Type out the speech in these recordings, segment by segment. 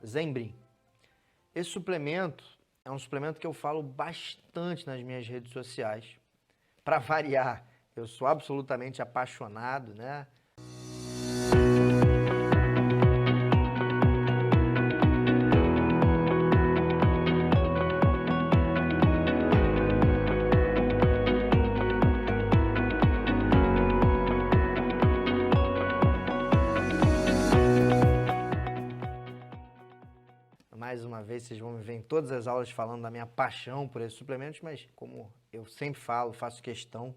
Zembrim. Esse suplemento é um suplemento que eu falo bastante nas minhas redes sociais. Para variar, eu sou absolutamente apaixonado, né? Mais uma vez, vocês vão me ver em todas as aulas falando da minha paixão por esses suplementos, mas como eu sempre falo, faço questão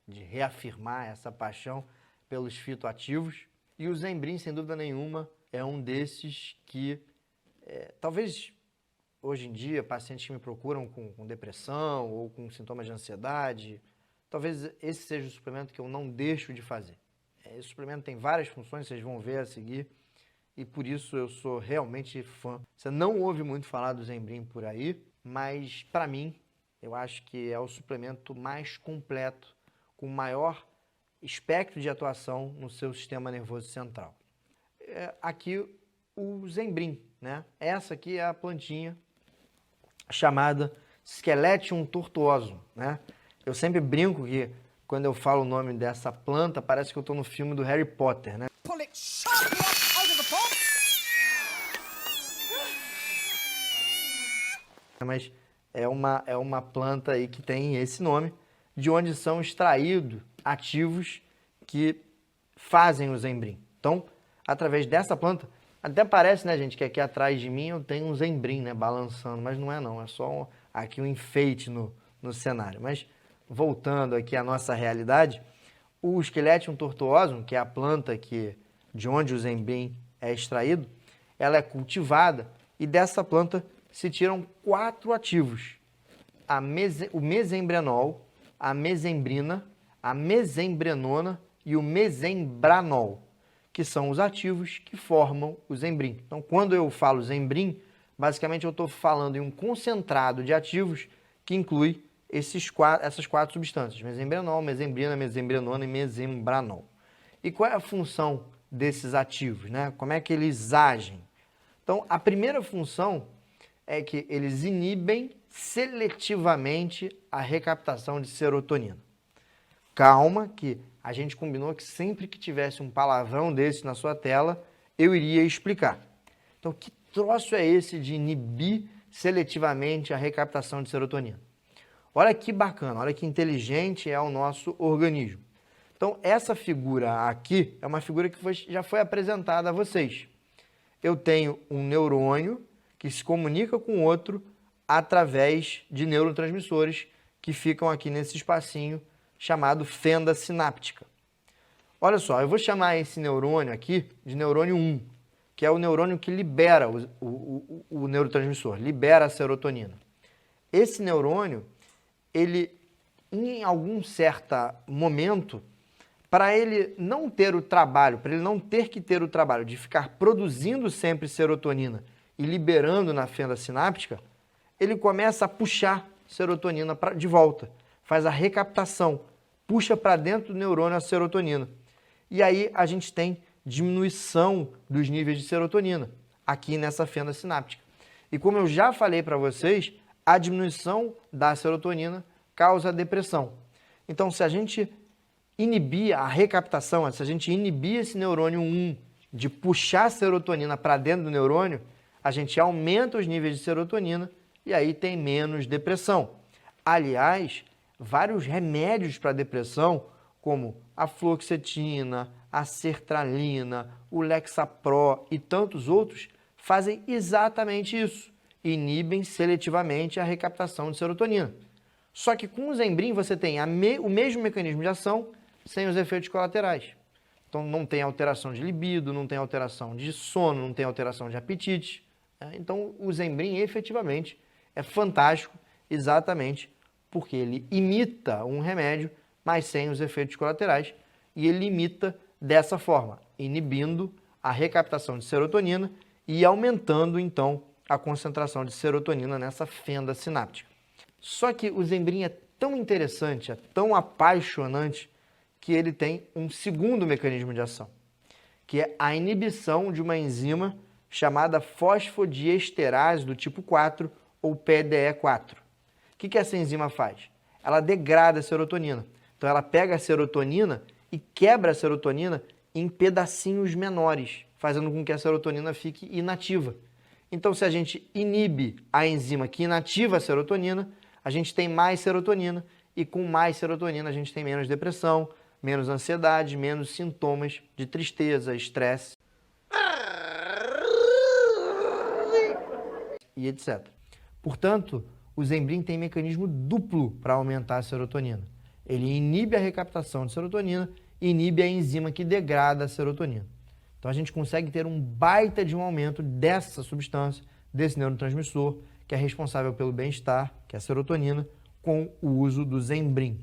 de reafirmar essa paixão pelos fitoativos. E o Zembrim, sem dúvida nenhuma, é um desses que, talvez hoje em dia, pacientes que me procuram com depressão ou com sintomas de ansiedade, talvez esse seja o suplemento que eu não deixo de fazer. Esse suplemento tem várias funções, vocês vão ver a seguir. E por isso eu sou realmente fã. Você não ouve muito falar do Zembrim por aí, mas para mim, eu acho que é o suplemento mais completo, com maior espectro de atuação no seu sistema nervoso central. Aqui o Zembrim, né? Essa aqui é a plantinha chamada Scheletium tortuosum, né? Eu sempre brinco que quando eu falo o nome dessa planta, parece que eu estou no filme do Harry Potter, né? Mas é uma planta aí que tem esse nome, de onde são extraídos ativos que fazem o Zembrim. Então, através dessa planta, até parece, né, gente, que aqui atrás de mim eu tenho um Zembrim, né, balançando, mas não é não, é só aqui um enfeite no cenário. Mas, voltando aqui à nossa realidade, o Scheletium tortuosum, que é a planta de onde o Zembrim é extraído, ela é cultivada e dessa planta se tiram 4 ativos, o mesembrenol, a mesembrina, a mesembrenona e o mesembranol, que são os ativos que formam o Zembrim. Então, quando eu falo Zembrim, basicamente eu estou falando em um concentrado de ativos que inclui essas 4 substâncias, mesembrenol, mesembrina, mesembrenona e mesembranol. E qual é a função desses ativos, né? Como é que eles agem? Então, a primeira função é que eles inibem seletivamente a recaptação de serotonina. Calma, que a gente combinou que sempre que tivesse um palavrão desse na sua tela, eu iria explicar. Então, que troço é esse de inibir seletivamente a recaptação de serotonina? Olha que bacana, olha que inteligente é o nosso organismo. Então, essa figura aqui é uma figura que já foi apresentada a vocês. Eu tenho um neurônio que se comunica com o outro através de neurotransmissores que ficam aqui nesse espacinho chamado fenda sináptica. Olha só, eu vou chamar esse neurônio aqui de neurônio 1, que é o neurônio que libera o neurotransmissor, libera a serotonina. Esse neurônio, ele, em algum certo momento, para ele não ter o trabalho, para ele não ter que ter o trabalho de ficar produzindo sempre serotonina e liberando na fenda sináptica, ele começa a puxar serotonina de volta, faz a recaptação, puxa para dentro do neurônio a serotonina. E aí a gente tem diminuição dos níveis de serotonina aqui nessa fenda sináptica. E como eu já falei para vocês, a diminuição da serotonina causa depressão. Então, se a gente inibir a recaptação, se a gente inibir esse neurônio 1 de puxar serotonina para dentro do neurônio, a gente aumenta os níveis de serotonina e aí tem menos depressão. Aliás, vários remédios para depressão, como a fluoxetina, a sertralina, o Lexapro e tantos outros, fazem exatamente isso. Inibem seletivamente a recaptação de serotonina. Só que com o Zembrim você tem o mesmo mecanismo de ação sem os efeitos colaterais. Então não tem alteração de libido, não tem alteração de sono, não tem alteração de apetite. Então, o Zembrim efetivamente é fantástico exatamente porque ele imita um remédio, mas sem os efeitos colaterais, e ele imita dessa forma, inibindo a recaptação de serotonina e aumentando, então, a concentração de serotonina nessa fenda sináptica. Só que o Zembrim é tão interessante, é tão apaixonante, que ele tem um segundo mecanismo de ação, que é a inibição de uma enzima chamada fosfodiesterase do tipo 4 ou PDE4. O que essa enzima faz? Ela degrada a serotonina. Então ela pega a serotonina e quebra a serotonina em pedacinhos menores, fazendo com que a serotonina fique inativa. Então, se a gente inibe a enzima que inativa a serotonina, a gente tem mais serotonina, e com mais serotonina a gente tem menos depressão, menos ansiedade, menos sintomas de tristeza, estresse e etc. Portanto, o Zembrin tem mecanismo duplo para aumentar a serotonina. Ele inibe a recaptação de serotonina e inibe a enzima que degrada a serotonina. Então a gente consegue ter um baita de um aumento dessa substância, desse neurotransmissor, que é responsável pelo bem-estar, que é a serotonina, com o uso do Zembrin.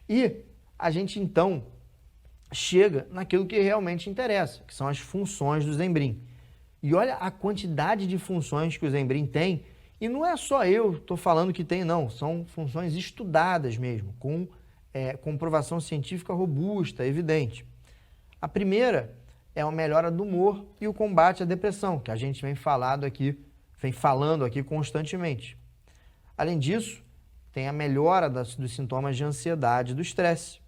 E a gente então chega naquilo que realmente interessa, que são as funções do Zembrin. E olha a quantidade de funções que o Zembrin tem, e não é só eu estou falando que tem, não, são funções estudadas mesmo, com comprovação científica robusta, evidente. A primeira é a melhora do humor e o combate à depressão, que a gente vem falando aqui constantemente. Além disso, tem a melhora dos sintomas de ansiedade e do estresse.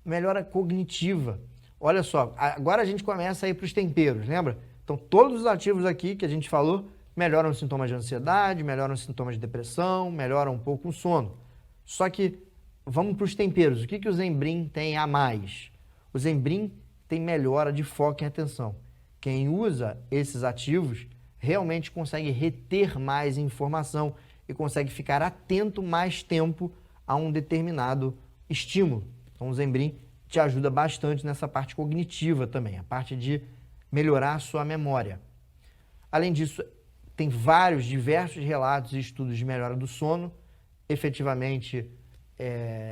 Melhora cognitiva. Olha só, agora a gente começa a ir para os temperos, lembra? Então, todos os ativos aqui que a gente falou melhoram os sintomas de ansiedade, melhoram os sintomas de depressão, melhoram um pouco o sono. Só que, vamos para os temperos. O que o Zembrin tem a mais? O Zembrin tem melhora de foco e atenção. Quem usa esses ativos realmente consegue reter mais informação e consegue ficar atento mais tempo a um determinado estímulo. Então, o Zembrin te ajuda bastante nessa parte cognitiva também, a parte de melhorar a sua memória. Além disso, tem diversos relatos e estudos de melhora do sono. Efetivamente,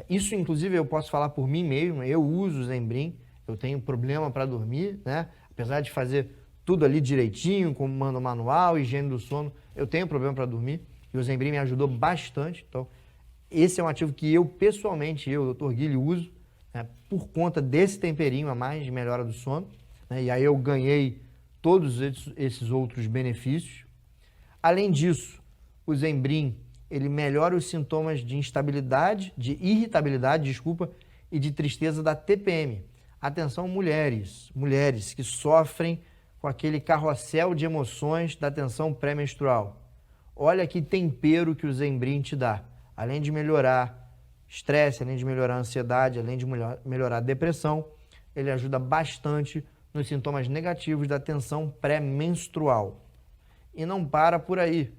isso inclusive eu posso falar por mim mesmo, eu uso o Zembrin, eu tenho problema para dormir, né? Apesar de fazer tudo ali direitinho, como manda o manual, higiene do sono, eu tenho problema para dormir e o Zembrin me ajudou bastante. Então, esse é um ativo que eu pessoalmente, Dr. Guilherme, uso, né, por conta desse temperinho a mais de melhora do sono, né? E aí eu ganhei todos esses outros benefícios. Além disso, o Zembrin, ele melhora os sintomas de irritabilidade, e de tristeza da TPM. Atenção, mulheres que sofrem com aquele carrossel de emoções da tensão pré-menstrual. Olha que tempero que o Zembrin te dá. Além de melhorar estresse, além de melhorar a ansiedade, além de melhorar a depressão, ele ajuda bastante nos sintomas negativos da tensão pré-menstrual. E não para por aí.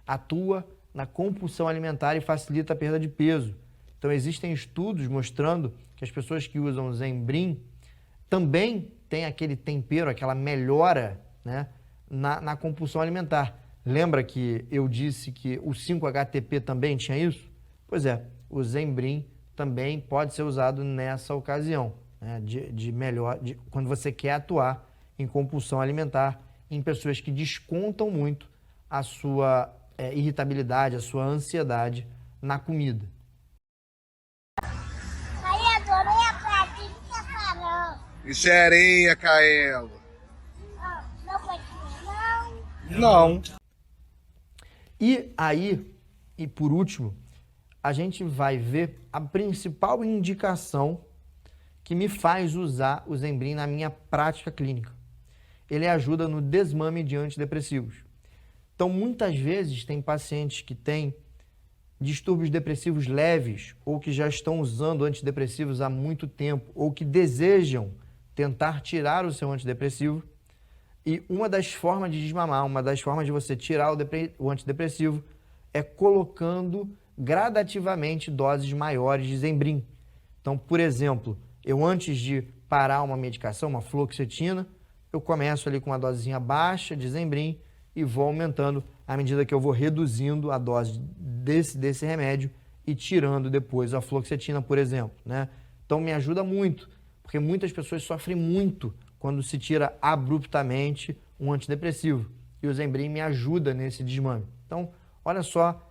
Atua na compulsão alimentar e facilita a perda de peso. Então, existem estudos mostrando que as pessoas que usam o Zembrin também têm aquele tempero, aquela melhora, né, na compulsão alimentar. Lembra que eu disse que o 5-HTP também tinha isso? Pois é, o Zembrin também pode ser usado nessa ocasião, né, quando você quer atuar em compulsão alimentar em pessoas que descontam muito a sua irritabilidade, a sua ansiedade na comida. Isso é areia, Caelo. Não pode comer, Não. E aí, e por último, a gente vai ver a principal indicação que me faz usar o Zembrin na minha prática clínica. Ele ajuda no desmame de antidepressivos. Então, muitas vezes, tem pacientes que têm distúrbios depressivos leves ou que já estão usando antidepressivos há muito tempo ou que desejam tentar tirar o seu antidepressivo. E uma das formas de desmamar, uma das formas de você tirar o antidepressivo é colocando gradativamente doses maiores de Zembrin. Então, por exemplo, eu antes de parar uma medicação, uma fluoxetina, eu começo ali com uma dosezinha baixa de Zembrin e vou aumentando à medida que eu vou reduzindo a dose desse remédio e tirando depois a fluoxetina, por exemplo, né? Então me ajuda muito, porque muitas pessoas sofrem muito quando se tira abruptamente um antidepressivo. E o Zembrin me ajuda nesse desmame. Então, olha só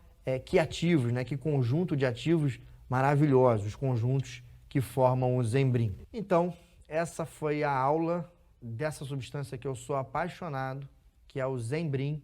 que ativos, né? Que conjunto de ativos maravilhosos, conjuntos que formam o Zembrin. Então, essa foi a aula dessa substância que eu sou apaixonado, que é o Zembrim,